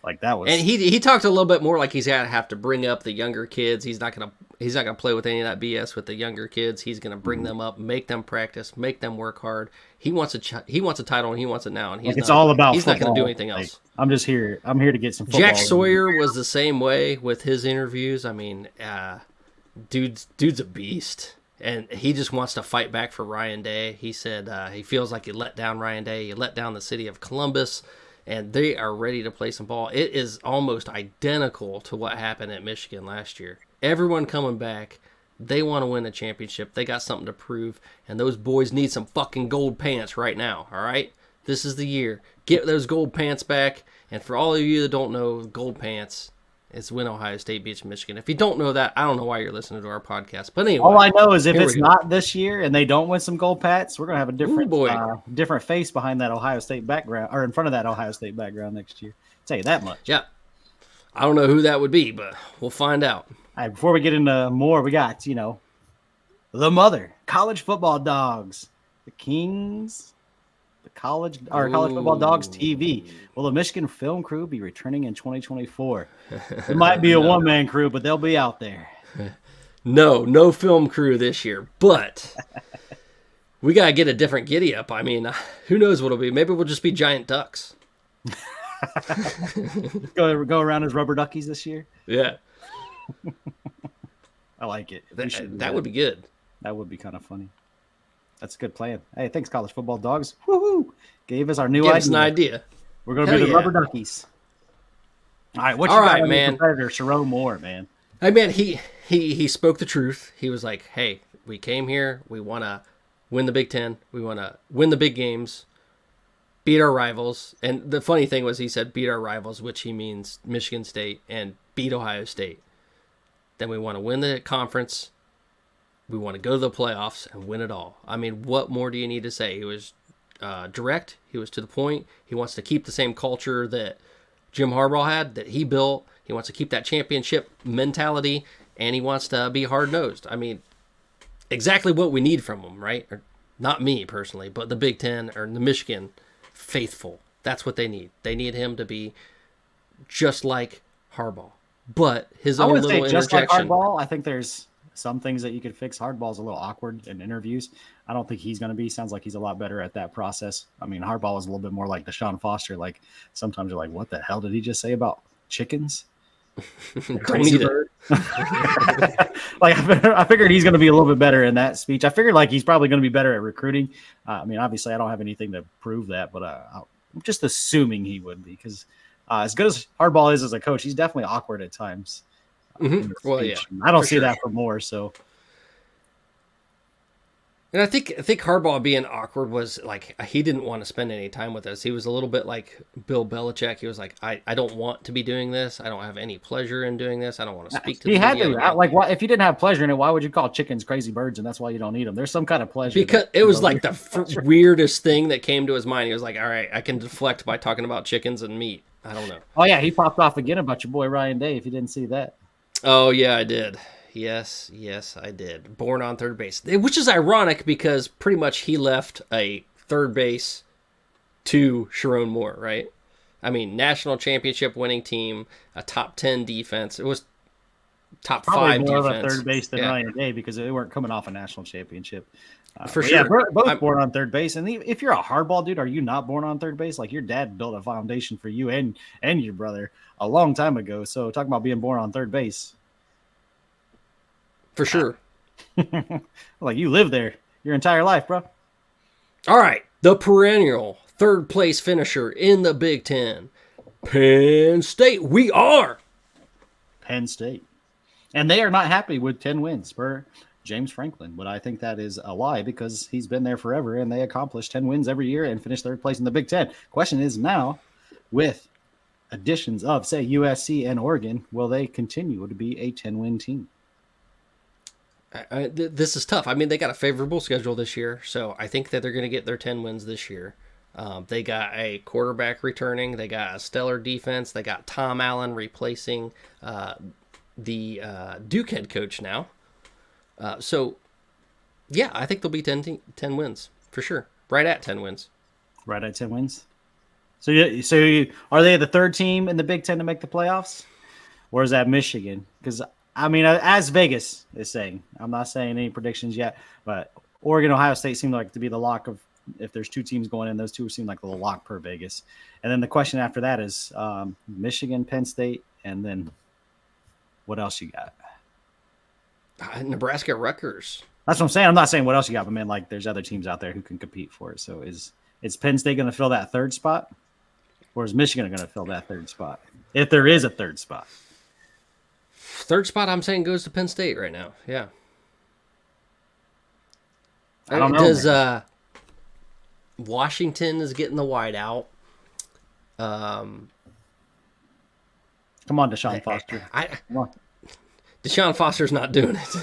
A: Like that was,
B: and he talked a little bit more like he's gonna have to bring up the younger kids. He's not gonna play with any of that BS with the younger kids. He's gonna bring them up, make them practice, make them work hard. He wants a title and he wants it now. And he's
A: it's all about.
B: He's
A: football.
B: Not gonna do anything else.
A: Like, I'm here to get some football.
B: Jack Sawyer was the same way with his interviews. I mean, dude's a beast. And he just wants to fight back for Ryan Day. He said he feels like he let down Ryan Day. He let down the city of Columbus. And they are ready to play some ball. It is almost identical to what happened at Michigan last year. Everyone coming back. They want to win a championship. They got something to prove. And those boys need some fucking gold pants right now, all right? This is the year. Get those gold pants back. And for all of you that don't know, gold pants, it's when Ohio State beats Michigan. If you don't know that, I don't know why you're listening to our podcast. But anyway.
A: All I know is if it's not this year and they don't win some gold pats, we're going to have a different face behind that Ohio State background or in front of that Ohio State background next year. I'll tell you that much.
B: Yeah. I don't know who that would be, but we'll find out.
A: All right, before we get into more, we got, the mother, college football dogs, the Kings, the college football dogs TV. Will the Michigan film crew be returning in 2024? It might be a one-man crew, but they'll be out there.
B: No film crew this year, but we got to get a different giddy up. I mean, who knows what it'll be? Maybe we'll just be giant ducks.
A: Go around as rubber duckies this year?
B: Yeah.
A: I like it.
B: That would be good.
A: That would be kind of funny. That's a good plan. Hey, thanks, college football dogs. Woohoo! Gave us our new idea.
B: Give us an idea.
A: We're going to be the rubber duckies. All right, what you got on your competitor, Sharon Moore, man?
B: Hey, man, he spoke the truth. He was like, hey, we came here. We want to win the Big Ten. We want to win the big games, beat our rivals. And the funny thing was he said beat our rivals, which he means Michigan State, and beat Ohio State. Then we want to win the conference. We want to go to the playoffs and win it all. I mean, what more do you need to say? He was direct. He was to the point. He wants to keep the same culture that Jim Harbaugh had, that he built. He wants to keep that championship mentality, and he wants to be hard-nosed. I mean, exactly what we need from him, right? Or, not me personally, but the Big Ten or the Michigan faithful. That's what they need. They need him to be just like Harbaugh. But his own little interjection.
A: Just like Harbaugh, I think there's some things that you could fix. Hardball's a little awkward in interviews. I don't think he's going to be. Sounds like he's a lot better at that process. I mean, Hardball is a little bit more like Deshaun Foster. Like sometimes you're like, what the hell did he just say about chickens?
B: Don't eat it.
A: Like I figured he's going to be a little bit better in that speech. I figured like he's probably going to be better at recruiting. I mean, obviously, I don't have anything to prove that, but I'm just assuming he would be because as good as Harbaugh is as a coach, he's definitely awkward at times.
B: Well, yeah,
A: I don't see that for more. So.
B: And I think Harbaugh being awkward was like he didn't want to spend any time with us. He was a little bit like Bill Belichick. He was like, I don't want to be doing this. I don't have any pleasure in doing this. I don't want to speak to.
A: He had to like why, if you didn't have pleasure in it, why would you call chickens crazy birds? And that's why you don't eat them. There's some kind of pleasure.
B: Because it was like the weirdest thing that came to his mind. He was like, all right, I can deflect by talking about chickens and meat. I don't know.
A: Oh yeah, he popped off again about your boy Ryan Day. If you didn't see that.
B: Oh yeah, I did. Yes, I did. Born on third base, which is ironic because pretty much he left a third base to Sharon Moore, right? I mean, national championship winning team, a top 10 defense. It was top
A: Probably
B: 5
A: more
B: defense.
A: Of a third base than Ryan Day because they weren't coming off a national championship.
B: For sure.
A: Yeah, both born on third base. And if you're a hardball dude, are you not born on third base? Like your dad built a foundation for you and your brother a long time ago. So talking about being born on third base.
B: For sure.
A: Like you live there your entire life, bro.
B: All right. The perennial third place finisher in the Big Ten. Penn State. We are.
A: Penn State. And they are not happy with 10 wins per James Franklin. But I think that is a lie because he's been there forever and they accomplished 10 wins every year and finished third place in the Big Ten. Question is now with additions of, say, USC and Oregon, will they continue to be a 10-win team?
B: This is tough. I mean, they got a favorable schedule this year, so I think that they're going to get their 10 wins this year. They got a quarterback returning. They got a stellar defense. They got Tom Allen replacing the Duke head coach now. So, yeah, I think they'll be 10 wins for sure. Right at 10 wins.
A: Right at 10 wins. So are they the third team in the Big Ten to make the playoffs? Or is that Michigan? Because I mean, as Vegas is saying, I'm not saying any predictions yet, but Oregon, Ohio State seem like to be the lock of, if there's two teams going in, those two seem like the lock per Vegas. And then the question after that is Michigan, Penn State, and then what else you got?
B: Nebraska, Rutgers.
A: That's what I'm saying. I'm not saying what else you got, but man, like there's other teams out there who can compete for it. So is Penn State going to fill that third spot? Or is Michigan going to fill that third spot? If there is a third spot.
B: Third spot, I'm saying, goes to Penn State right now. Yeah.
A: I don't know.
B: Does Washington is getting the wide out?
A: Come on, Deshaun Foster. Come on.
B: Deshaun Foster's not doing it.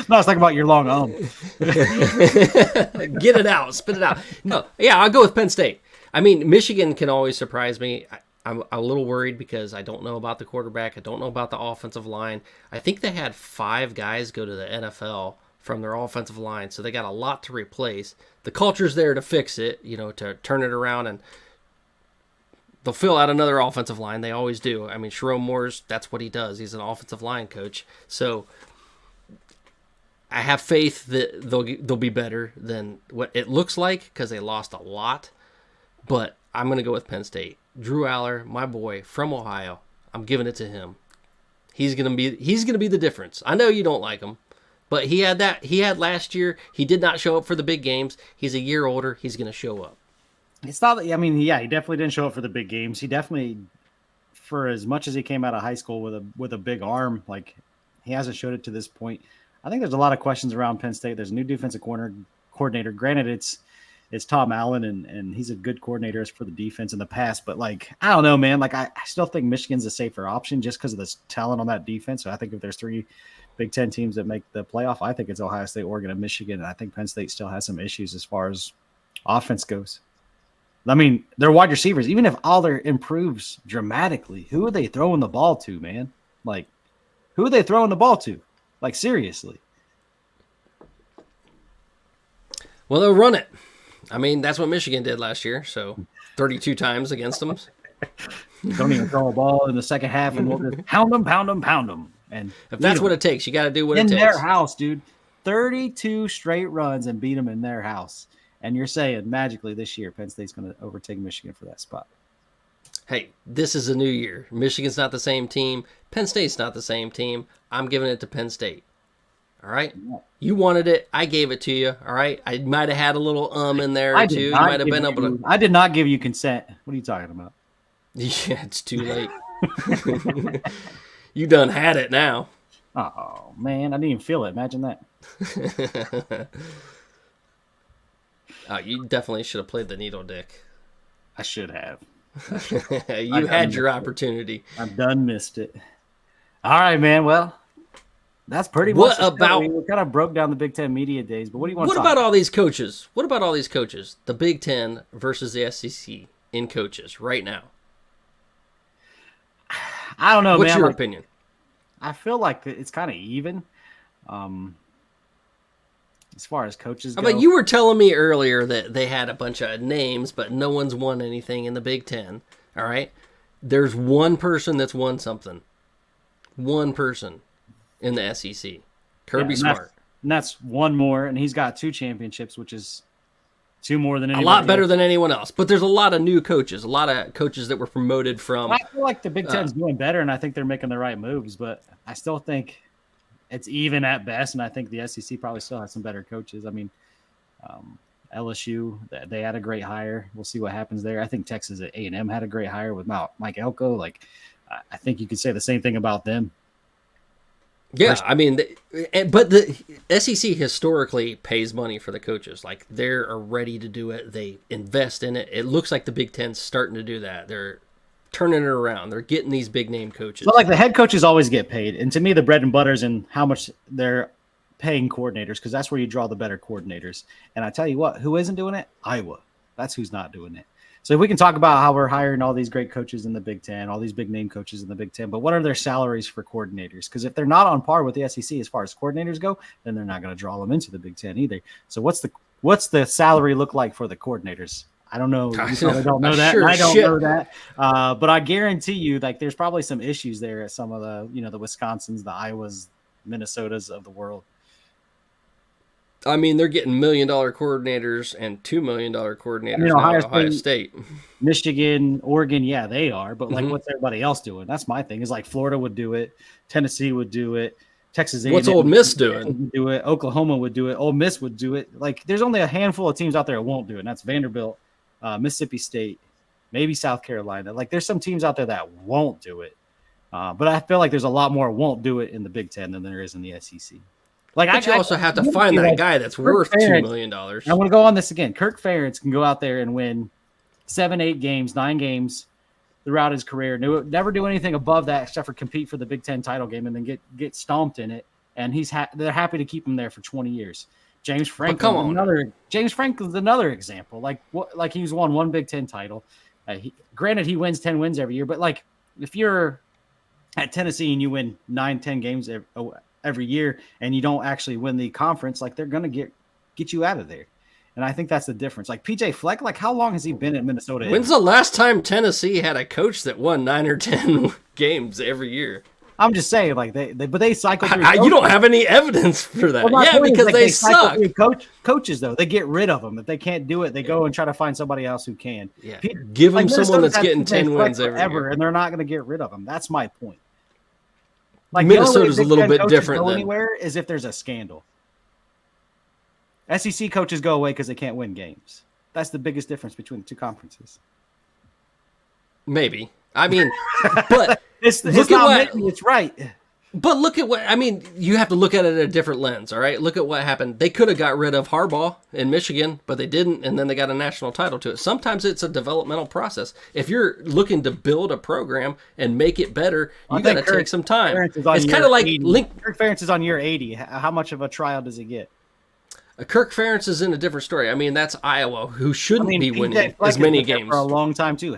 A: No, I was talking about your long arm.
B: Get it out. Spit it out. No, yeah, I'll go with Penn State. I mean, Michigan can always surprise me. I'm a little worried because I don't know about the quarterback. I don't know about the offensive line. I think they had 5 guys go to the NFL from their offensive line, so they got a lot to replace. The culture's there to fix it, to turn it around, and they'll fill out another offensive line. They always do. I mean, Sharon Moore's, that's what he does. He's an offensive line coach. So I have faith that they'll be better than what it looks like because they lost a lot. But I'm going to go with Penn State. Drew Aller, my boy from Ohio. I'm giving it to him. He's going to be the difference. I know you don't like him, but he had last year. He did not show up for the big games. He's a year older. He's going to show up.
A: It's not. I mean, yeah, he definitely didn't show up for the big games. He definitely, for as much as he came out of high school with a big arm, like he hasn't showed it to this point. I think there's a lot of questions around Penn State. There's a new defensive coordinator. Granted, it's Tom Allen, and he's a good coordinator for the defense in the past. But, like, I don't know, man. Like, I still think Michigan's a safer option just because of the talent on that defense. So I think if there's 3 Big Ten teams that make the playoff, I think it's Ohio State, Oregon, and Michigan. And I think Penn State still has some issues as far as offense goes. I mean, their wide receivers, even if Aller improves dramatically, who are they throwing the ball to, man? Like, who are they throwing the ball to? Like, seriously.
B: Well, they'll run it. I mean, that's what Michigan did last year, so 32 times against them.
A: Don't even throw a ball in the second half, and we'll just pound them. And
B: if that's what it takes, you got to do what it takes.
A: In their house, dude. 32 straight runs and beat them in their house. And you're saying magically this year Penn State's going to overtake Michigan for that spot.
B: Hey, this is a new year. Michigan's not the same team. Penn State's not the same team. I'm giving it to Penn State. All right? You wanted it. I gave it to you. All right? I might have had a little in there, too. You might have been able to.
A: I did not give you consent. What are you talking about?
B: Yeah, it's too late. You done had it now.
A: Oh, man. I didn't even feel it. Imagine that.
B: You definitely should have played the needle, Dick.
A: I should have.
B: You had your opportunity.
A: I've done missed it. All right, man. Well, that's pretty much.
B: What about?
A: We kind of broke down the Big Ten media days, but what do you want?
B: What about all these coaches? What about all these coaches? The Big Ten versus the SEC in coaches right now.
A: I don't know,
B: What's
A: man.
B: your opinion?
A: I feel like it's kind of even. As far as coaches go.
B: But you were telling me earlier that they had a bunch of names, but no one's won anything in the Big Ten. All right? There's one person that's won something. One person in the SEC. Kirby Smart.
A: And that's one more, and he's got 2 championships, which is 2 more than anyone.
B: A lot better than anyone else. But there's a lot of new coaches, a lot of coaches that were promoted from.
A: I feel like the Big Ten's doing better, and I think they're making the right moves, but I still think it's even at best, and I think the SEC probably still has some better coaches. I mean, LSU, they had a great hire. We'll see what happens there. I think Texas A&M had a great hire with Mike Elko. Like, I think you could say the same thing about them.
B: Yeah, I mean, but the SEC historically pays money for the coaches. Like, they're ready to do it. They invest in it. It looks like the Big Ten's starting to do that. They're turning it around. They're getting these big name coaches.
A: But like the head coaches always get paid, and to me, the bread and butter is in how much they're paying coordinators, because that's where you draw the better coordinators. And I tell you what, who isn't doing it? Iowa. That's who's not doing it. So if we can talk about how we're hiring all these great coaches in the Big Ten, all these big name coaches in the Big Ten, but what are their salaries for coordinators? Because if they're not on par with the SEC as far as coordinators go, then they're not going to draw them into the Big Ten either. So what's the salary look like for the coordinators? I don't know. You probably don't know that. I don't know that. But I guarantee you, like, there's probably some issues there at some of the, the Wisconsins, the Iowas, Minnesotas of the world.
B: I mean, they're getting $1 million coordinators and $2 million coordinators now at Ohio State.
A: Michigan, Oregon, yeah, they are. But, like, what's everybody else doing? That's my thing. Is like Florida would do it. Tennessee would do it. Texas A&M.
B: What's Ole Miss doing?
A: Would do it. Oklahoma would do it. Ole Miss would do it. Like, there's only a handful of teams out there that won't do it, and that's Vanderbilt, Mississippi State, maybe South Carolina. Like, there's some teams out there that won't do it. But I feel like there's a lot more won't do it in the Big Ten than there is in the SEC. Like,
B: but you also have to find that guy that's worth $2 million. I
A: want to go on this again. Kirk Ferentz can go out there and win 7, 8 games, 9 games throughout his career. Never do anything above that except for compete for the Big Ten title game and then get stomped in it. And they're happy to keep him there for 20 years. James Franklin is another example. Like he's won 1 Big Ten title. Granted, he wins 10 wins every year, but like if you're at Tennessee and you win 9, 10 games every year and you don't actually win the conference, like they're going to get you out of there. And I think that's the difference. Like PJ Fleck, like how long has he been at Minnesota?
B: When's the last time Tennessee had a coach that won 9 or 10 games every year?
A: I'm just saying, like they cycle through.
B: You don't have any evidence for that. Well, yeah, because they suck.
A: Coaches, though, they get rid of them if they can't do it. They go and try to find somebody else who can.
B: Yeah, give them someone that's getting 10 wins every year,
A: and they're not going to get rid of them. That's my point. Like
B: Minnesota's a little bit different.
A: Go anywhere is if there's a scandal. SEC coaches go away because they can't win games. That's the biggest difference between the two conferences.
B: Maybe. I mean, but
A: it's right.
B: But look at what, I mean, you have to look at it at a different lens, all right? Look at what happened. They could have got rid of Harbaugh in Michigan, but they didn't, and then they got a national title to it. Sometimes it's a developmental process. If you're looking to build a program and make it better, you got to take some time. It's kind of like
A: Kirk Ferentz is on year 80. How much of a trial does he get?
B: Kirk Ferentz is in a different story. I mean, that's Iowa, who shouldn't be winning as many games
A: for a long time too.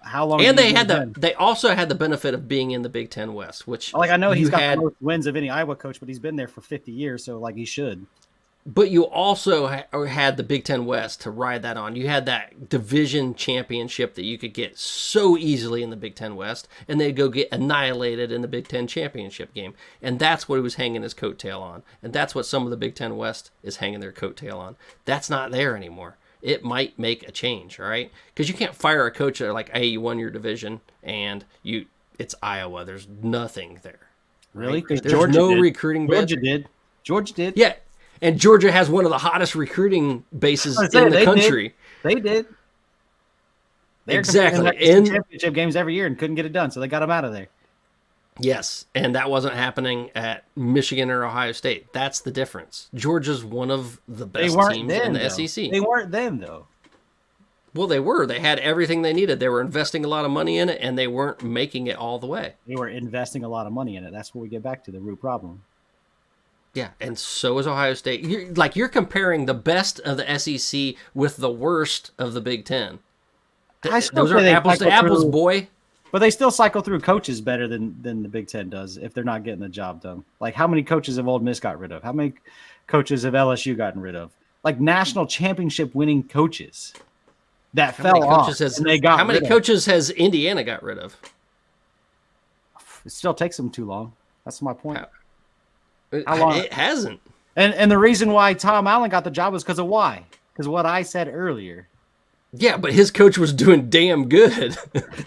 A: How long?
B: And they also had the benefit of being in the Big Ten West, which
A: I know he's got the most wins of any Iowa coach, but he's been there for 50 years, so he should.
B: But you also had the Big Ten West to ride that on. You had that division championship that you could get so easily in the Big Ten West, and they'd go get annihilated in the Big Ten championship game. And that's what he was hanging his coattail on. And that's what some of the Big Ten West is hanging their coattail on. That's not there anymore. it might make a change, all right? Because you can't fire a coach that like, hey, you won your division and it's Iowa. There's nothing there.
A: Really?
B: Right? There's
A: Georgia
B: no
A: did.
B: recruiting.
A: Georgia did.
B: Yeah, and Georgia has one of the hottest recruiting bases in the country.
A: They did. They're
B: Exactly.
A: in championship games every year and couldn't get it done, so they got them out of there.
B: Yes, and that wasn't happening at Michigan or Ohio State. That's the difference. Georgia's one of the best teams in the SEC.
A: They weren't then, though.
B: Well, they were. They had everything they needed. They were investing a lot of money in it, and they weren't making it all the way.
A: They were investing a lot of money in it. That's where we get back to the root problem.
B: Yeah, and so is Ohio State. You're comparing the best of the SEC with the worst of the Big Ten. Those are apples to apples, boy.
A: But they still cycle through coaches better than the Big Ten does if they're not getting the job done. Like, how many coaches have Ole Miss got rid of? How many coaches have LSU gotten rid of? Like, national championship winning coaches that fell off.
B: How many coaches has Indiana got rid of?
A: It still takes them too long. That's my point.
B: How long? It hasn't.
A: And the reason why Tom Allen got the job was because of why? Because what I said earlier.
B: Yeah, but his coach was doing damn good.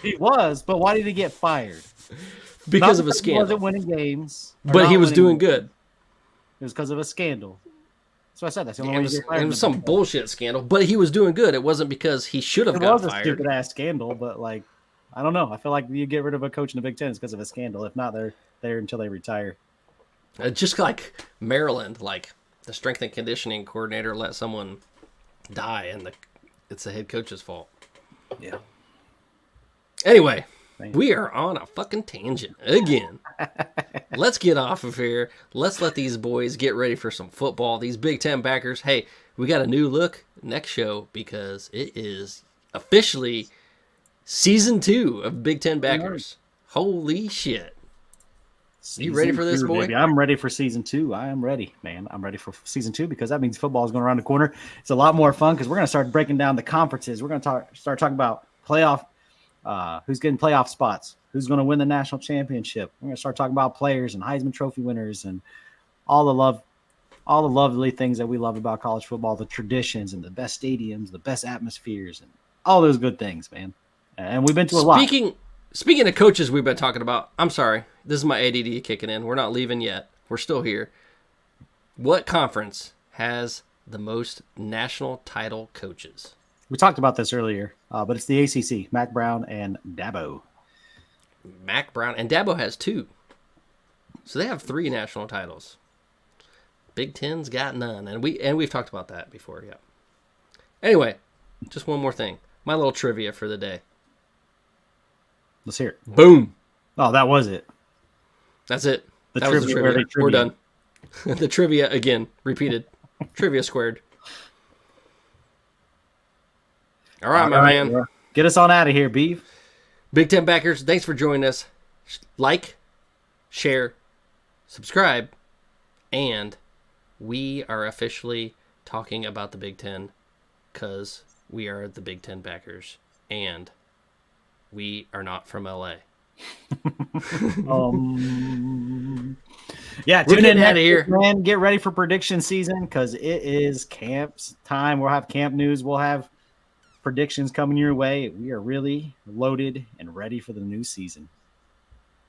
A: He was, but why did he get fired?
B: Because of a scandal.
A: He wasn't winning games.
B: But he was doing good.
A: It was because of a scandal. That's what I said. That's the only way to get
B: fired. It was some bullshit scandal, but he was doing good. It wasn't because he should have got fired. It was a
A: stupid-ass scandal, but, like, I don't know. I feel like you get rid of a coach in the Big Ten because of a scandal. If not, they're there until they retire.
B: Just like Maryland, like the strength and conditioning coordinator let someone die, and it's the head coach's fault.
A: Yeah.
B: Anyway, we are on a fucking tangent again. Let's get off of here. Let's let these boys get ready for some football. These Big Ten backers. Hey, we got a new look next show because it is officially season 2 of Big Ten backers. Holy shit. You ready for this, boy?
A: Baby. I'm ready for season 2. I am ready, man. I'm ready for season 2 because that means football is going around the corner. It's a lot more fun because we're going to start breaking down the conferences. We're going to start talking about playoff, who's getting playoff spots, who's going to win the national championship. We're going to start talking about players and Heisman Trophy winners and all the lovely things that we love about college football, the traditions and the best stadiums, the best atmospheres, and all those good things, man. And we've been to a lot.
B: Speaking of coaches we've been talking about, I'm sorry. This is my ADD kicking in. We're not leaving yet. We're still here. What conference has the most national title coaches?
A: We talked about this earlier, but it's the ACC, Mac Brown and Dabo.
B: Mac Brown and Dabo has 2. So they have 3 national titles. Big Ten's got none. And we've talked about that before, yeah. Anyway, just one more thing. My little trivia for the day.
A: Let's hear it.
B: Boom.
A: Oh, that was it.
B: That's it. That was the trivia. We're done. The trivia, again, repeated. Trivia squared. All right, my man.
A: Bro. Get us on out of here, Beef.
B: Big Ten backers, thanks for joining us. Like, share, subscribe, and we are officially talking about the Big Ten because we are the Big Ten backers, and we are not from LA.
A: Yeah,
B: tune in out of here,
A: man. Get ready for prediction season because it is camps time. We'll have camp news. We'll have predictions coming your way. We are really loaded and ready for the new season.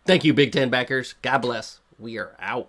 B: Thank you, Big Ten backers. God bless. We are out.